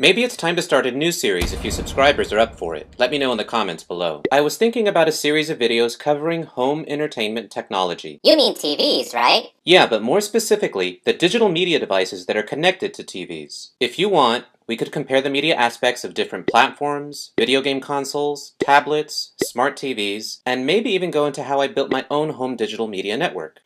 Maybe it's time to start a new series if you subscribers are up for it. Let me know in the comments below. I was thinking about a series of videos covering home entertainment technology. You mean TVs, right? Yeah, but more specifically, the digital media devices that are connected to TVs. If you want, we could compare the media aspects of different platforms, video game consoles, tablets, smart TVs, and maybe even go into how I built my own home digital media network.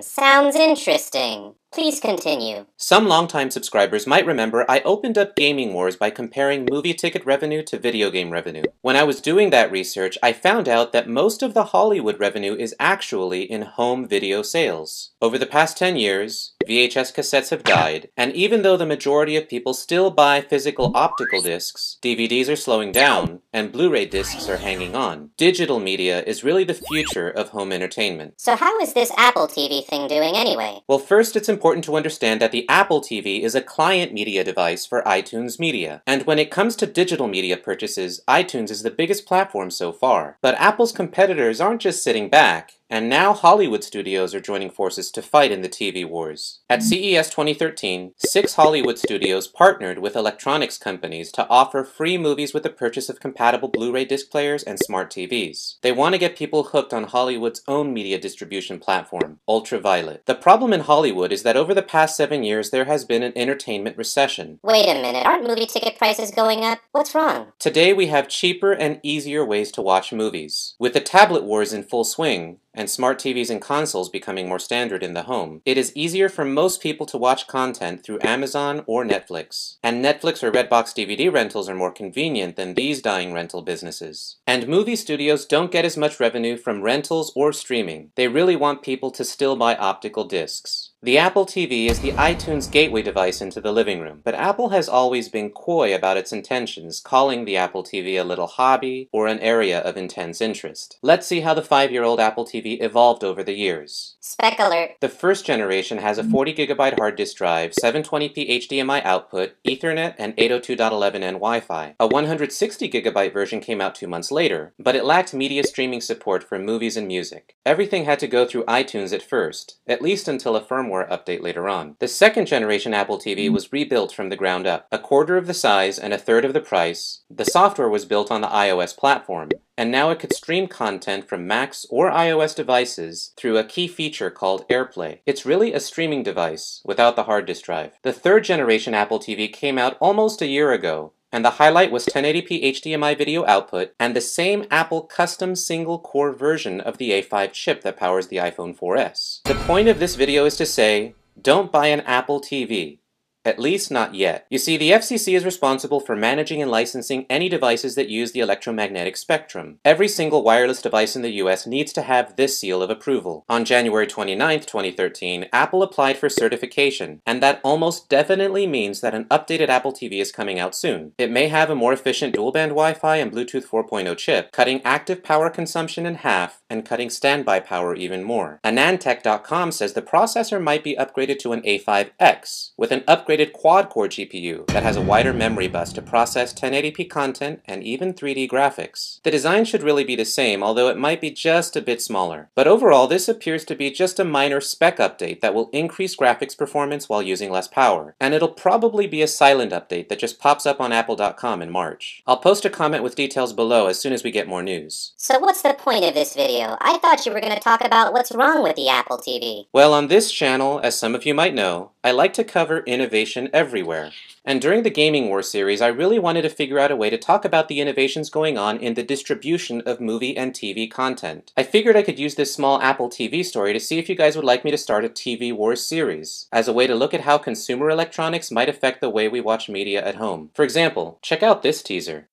Sounds interesting. Please continue. Some longtime subscribers might remember I opened up Gaming Wars by comparing movie ticket revenue to video game revenue. When I was doing that research, I found out that most of the Hollywood revenue is actually in home video sales. Over the past 10 years, VHS cassettes have died, and even though the majority of people still buy physical optical discs, DVDs are slowing down, and Blu-ray discs are hanging on. Digital media is really the future of home entertainment. So how is this Apple TV thing doing anyway? Well, first it's important to understand that the Apple TV is a client media device for iTunes Media. And when it comes to digital media purchases, iTunes is the biggest platform so far. But Apple's competitors aren't just sitting back. And now Hollywood studios are joining forces to fight in the TV wars. At CES 2013, 6 Hollywood studios partnered with electronics companies to offer free movies with the purchase of compatible Blu-ray disc players and smart TVs. They want to get people hooked on Hollywood's own media distribution platform, Ultraviolet. The problem in Hollywood is that over the past 7 years there has been an entertainment recession. Wait a minute, aren't movie ticket prices going up? What's wrong? Today we have cheaper and easier ways to watch movies. With the tablet wars in full swing, and smart TVs and consoles becoming more standard in the home, it is easier for most people to watch content through Amazon or Netflix. And Netflix or Redbox DVD rentals are more convenient than these dying rental businesses. And movie studios don't get as much revenue from rentals or streaming. They really want people to still buy optical discs. The Apple TV is the iTunes gateway device into the living room, but Apple has always been coy about its intentions, calling the Apple TV a little hobby or an area of intense interest. Let's see how the 5-year-old Apple TV evolved over the years. Spec alert. The first generation has a 40GB hard disk drive, 720p HDMI output, Ethernet, and 802.11n Wi-Fi. A 160GB version came out 2 months later, but it lacked media streaming support for movies and music. Everything had to go through iTunes at first, at least until a firmware update later on. The second generation Apple TV was rebuilt from the ground up. A quarter of the size and a third of the price, the software was built on the iOS platform, and now it could stream content from Macs or iOS devices through a key feature called AirPlay. It's really a streaming device without the hard disk drive. The third generation Apple TV came out almost a year ago, and the highlight was 1080p HDMI video output and the same Apple custom single-core version of the A5 chip that powers the iPhone 4S. The point of this video is to say, don't buy an Apple TV. At least not yet. You see, the FCC is responsible for managing and licensing any devices that use the electromagnetic spectrum. Every single wireless device in the US needs to have this seal of approval. On January 29, 2013, Apple applied for certification, and that almost definitely means that an updated Apple TV is coming out soon. It may have a more efficient dual-band Wi-Fi and Bluetooth 4.0 chip, cutting active power consumption in half and cutting standby power even more. AnandTech.com says the processor might be upgraded to an A5X, with an upgraded quad-core GPU that has a wider memory bus to process 1080p content and even 3D graphics. The design should really be the same, although it might be just a bit smaller. But overall, this appears to be just a minor spec update that will increase graphics performance while using less power. And it'll probably be a silent update that just pops up on Apple.com in March. I'll post a comment with details below as soon as we get more news. So what's the point of this video? I thought you were going to talk about what's wrong with the Apple TV. Well, on this channel, as some of you might know, I like to cover innovation everywhere. And during the Gaming Wars series, I really wanted to figure out a way to talk about the innovations going on in the distribution of movie and TV content. I figured I could use this small Apple TV story to see if you guys would like me to start a TV Wars series, as a way to look at how consumer electronics might affect the way we watch media at home. For example, check out this teaser.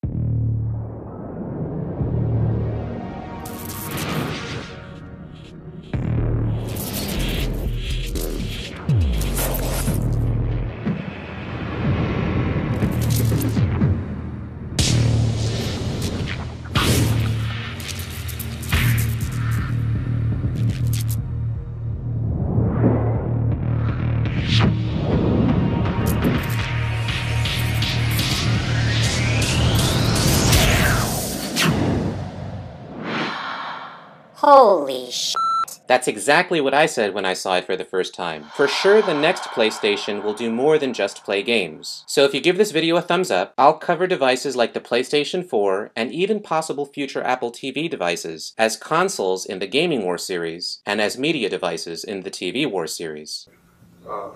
Holy shit. That's exactly what I said when I saw it for the first time. For sure, the next PlayStation will do more than just play games. So if you give this video a thumbs up, I'll cover devices like the PlayStation 4 and even possible future Apple TV devices as consoles in the Gaming War series and as media devices in the TV War series.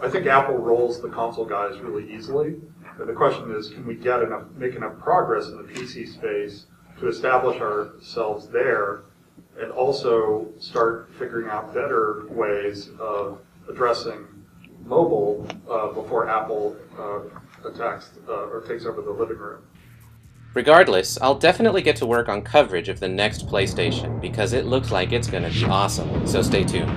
I think Apple rolls the console guys really easily. The question is, can we make enough progress in the PC space to establish ourselves there and also start figuring out better ways of addressing mobile before Apple attacks or takes over the living room. Regardless, I'll definitely get to work on coverage of the next PlayStation because it looks like it's gonna be awesome, so stay tuned.